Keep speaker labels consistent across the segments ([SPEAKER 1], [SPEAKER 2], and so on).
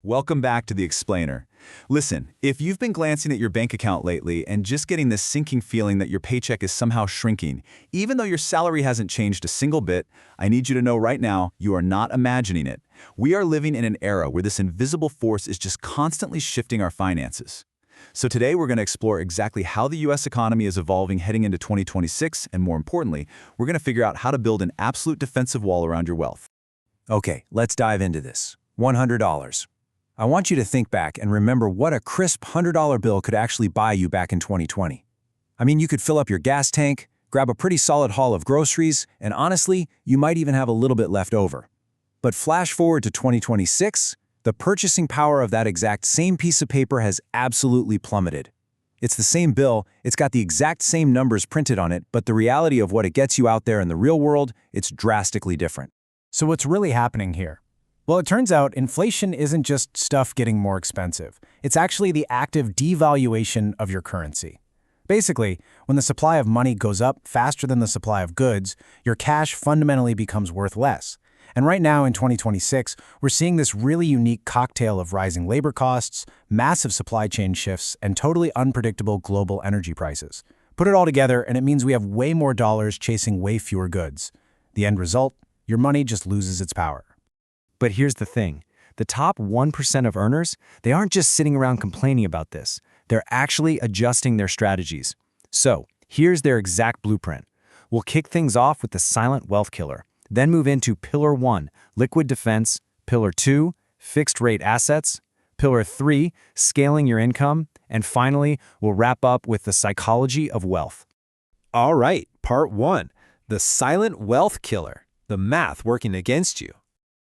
[SPEAKER 1] Welcome back to The Explainer. Listen, if you've been glancing at your bank account lately and just getting this sinking feeling that your paycheck is somehow shrinking, even though your salary hasn't changed a single bit, I need you to know right now you are not imagining it. We are living in an era where this invisible force is just constantly shifting our finances. So today we're going to explore exactly how the US economy is evolving heading into 2026, and more importantly, we're going to figure out how to build an absolute defensive wall around your wealth.
[SPEAKER 2] Okay, let's dive into this. $100. I want you to think back and remember what a crisp $100 bill could actually buy you back in 2020. I mean, you could fill up your gas tank, grab a pretty solid haul of groceries, and honestly, you might even have a little bit left over. But flash forward to 2026, the purchasing power of that exact same piece of paper has absolutely plummeted. It's the same bill, it's got the exact same numbers printed on it, but the reality of what it gets you out there in the real world, it's drastically different.
[SPEAKER 3] So what's really happening here? Well, it turns out inflation isn't just stuff getting more expensive. It's actually the active devaluation of your currency. Basically, when the supply of money goes up faster than the supply of goods, your cash fundamentally becomes worth less. And right now in 2026, we're seeing this really unique cocktail of rising labor costs, massive supply chain shifts, and totally unpredictable global energy prices. Put it all together, and it means we have way more dollars chasing way fewer goods. The end result? Your money just loses its power.
[SPEAKER 4] But here's the thing. The top 1% of earners, they aren't just sitting around complaining about this. They're actually adjusting their strategies. So, here's their exact blueprint. We'll kick things off with the silent wealth killer, then move into Pillar 1, liquid defense, Pillar 2, fixed rate assets, Pillar 3, scaling your income, and finally, we'll wrap up with the psychology of wealth.
[SPEAKER 5] All right, Part 1, the silent wealth killer, the math working against you.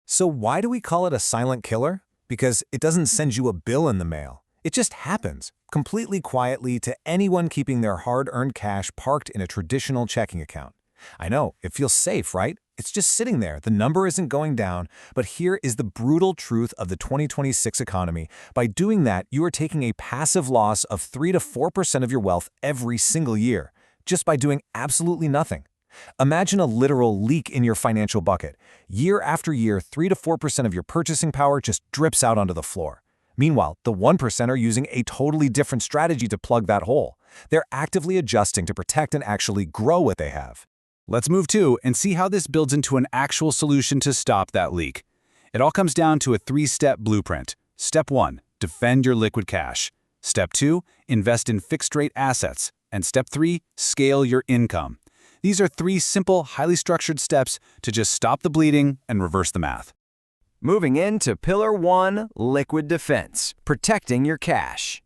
[SPEAKER 5] So why do we call it a silent killer? Because it doesn't send you a bill in the mail. It just happens, completely quietly, to anyone keeping their hard-earned cash parked in a traditional checking account. I know, it feels safe, right? It's just sitting there, the number isn't going down, but here is the brutal truth of the 2026 economy. By doing that, you are taking a passive loss of 3 to 4% of your wealth every single year, just by doing absolutely nothing. Imagine a literal leak in your financial bucket. Year after year, 3 to 4% of your purchasing power just drips out onto the floor. Meanwhile, the 1% are using a totally different strategy to plug that hole. They're actively adjusting to protect and actually grow what they have.
[SPEAKER 1] Let's move to and see how this builds into an actual solution to stop that leak. It all comes down to a 3-step blueprint. Step 1, defend your liquid cash. Step 2, invest in fixed-rate assets. And Step 3, scale your income. These are 3 simple, highly structured steps to just stop the bleeding and reverse the math.
[SPEAKER 6] Moving into Pillar 1, liquid defense, protecting your cash.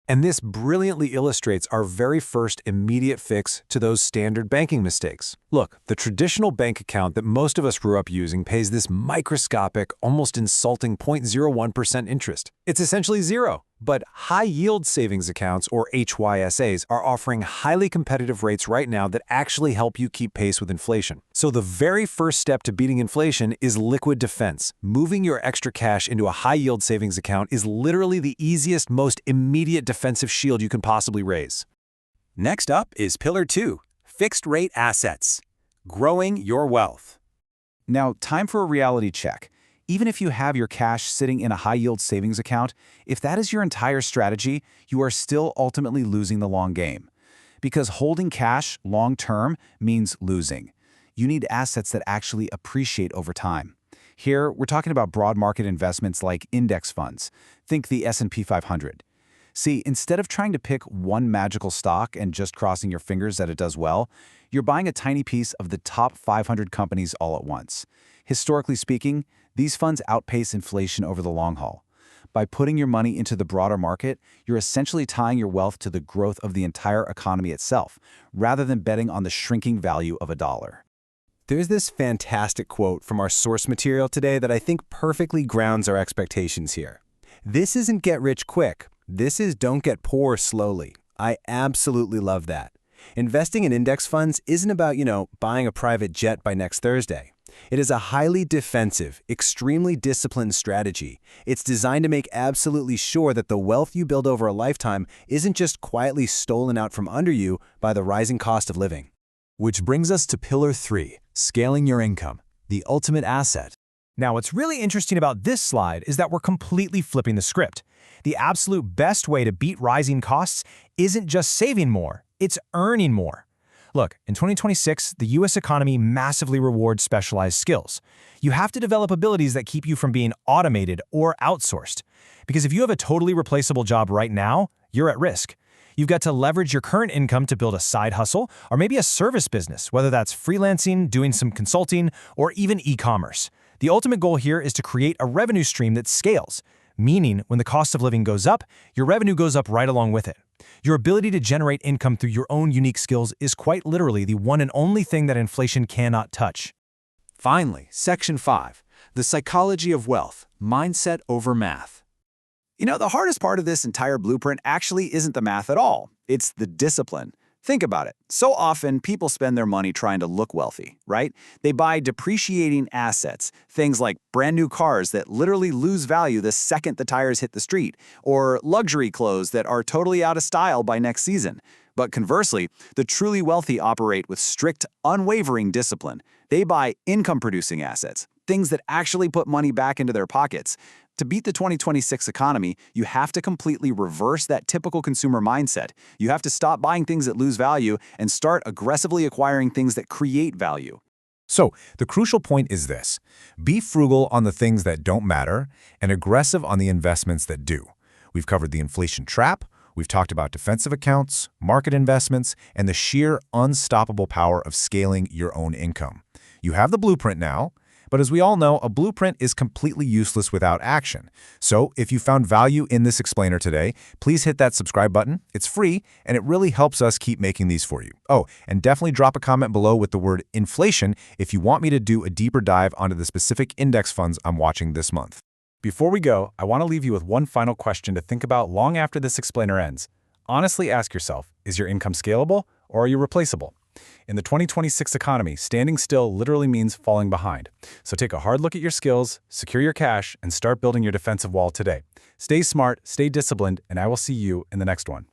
[SPEAKER 5] And this brilliantly illustrates our very first immediate fix to those standard banking mistakes. Look, the traditional bank account that most of us grew up using pays this microscopic, almost insulting 0.01% interest. It's essentially zero. But high-yield savings accounts, or HYSAs, are offering highly competitive rates right now that actually help you keep pace with inflation. So the very first step to beating inflation is liquid defense. Moving your extra cash into a high-yield savings account is literally the easiest, most immediate defensive shield you can possibly raise.
[SPEAKER 2] Next up is Pillar 2, fixed-rate assets, growing your wealth.
[SPEAKER 1] Now, time for a reality check. Even if you have your cash sitting in a high-yield savings account, if that is your entire strategy, you are still ultimately losing the long game. Because holding cash long-term means losing. You need assets that actually appreciate over time. Here, we're talking about broad market investments like index funds. Think the S&P 500. See, instead of trying to pick one magical stock and just crossing your fingers that it does well, you're buying a tiny piece of the top 500 companies all at once. Historically speaking, these funds outpace inflation over the long haul. By putting your money into the broader market, you're essentially tying your wealth to the growth of the entire economy itself, rather than betting on the shrinking value of a dollar.
[SPEAKER 5] There's this fantastic quote from our source material today that I think perfectly grounds our expectations here. This isn't get rich quick. This is don't get poor slowly. I absolutely love that. Investing in index funds isn't about, buying a private jet by next Thursday. It is a highly defensive, extremely disciplined strategy. It's designed to make absolutely sure that the wealth you build over a lifetime isn't just quietly stolen out from under you by the rising cost of living.
[SPEAKER 2] Which brings us to Pillar 3, scaling your income, the ultimate asset.
[SPEAKER 3] Now, what's really interesting about this slide is that we're completely flipping the script. The absolute best way to beat rising costs isn't just saving more, it's earning more. Look, in 2026, the US economy massively rewards specialized skills. You have to develop abilities that keep you from being automated or outsourced. Because if you have a totally replaceable job right now, you're at risk. You've got to leverage your current income to build a side hustle or maybe a service business, whether that's freelancing, doing some consulting, or even e-commerce. The ultimate goal here is to create a revenue stream that scales, meaning when the cost of living goes up, your revenue goes up right along with it. Your ability to generate income through your own unique skills is quite literally the one and only thing that inflation cannot touch.
[SPEAKER 5] Finally, Section 5, the psychology of wealth, mindset over math.
[SPEAKER 1] You know, the hardest part of this entire blueprint actually isn't the math at all. It's the discipline. Think about it. So often, people spend their money trying to look wealthy, right? They buy depreciating assets, things like brand new cars that literally lose value the second the tires hit the street, or luxury clothes that are totally out of style by next season. But conversely, the truly wealthy operate with strict, unwavering discipline. They buy income-producing assets, things that actually put money back into their pockets. To beat the 2026 economy, you have to completely reverse that typical consumer mindset. You have to stop buying things that lose value and start aggressively acquiring things that create value.
[SPEAKER 2] So, the crucial point is this. Be frugal on the things that don't matter and aggressive on the investments that do. We've covered the inflation trap, we've talked about defensive accounts, market investments, and the sheer unstoppable power of scaling your own income. You have the blueprint now, but as we all know, a blueprint is completely useless without action. So if you found value in this explainer today, please hit that subscribe button. It's free, and it really helps us keep making these for you. Oh, and definitely drop a comment below with the word inflation if you want me to do a deeper dive onto the specific index funds I'm watching this month.
[SPEAKER 1] Before we go, I want to leave you with one final question to think about long after this explainer ends. Honestly ask yourself, is your income scalable or are you replaceable? In the 2026 economy, standing still literally means falling behind. So take a hard look at your skills, secure your cash, and start building your defensive wall today. Stay smart, stay disciplined, and I will see you in the next one.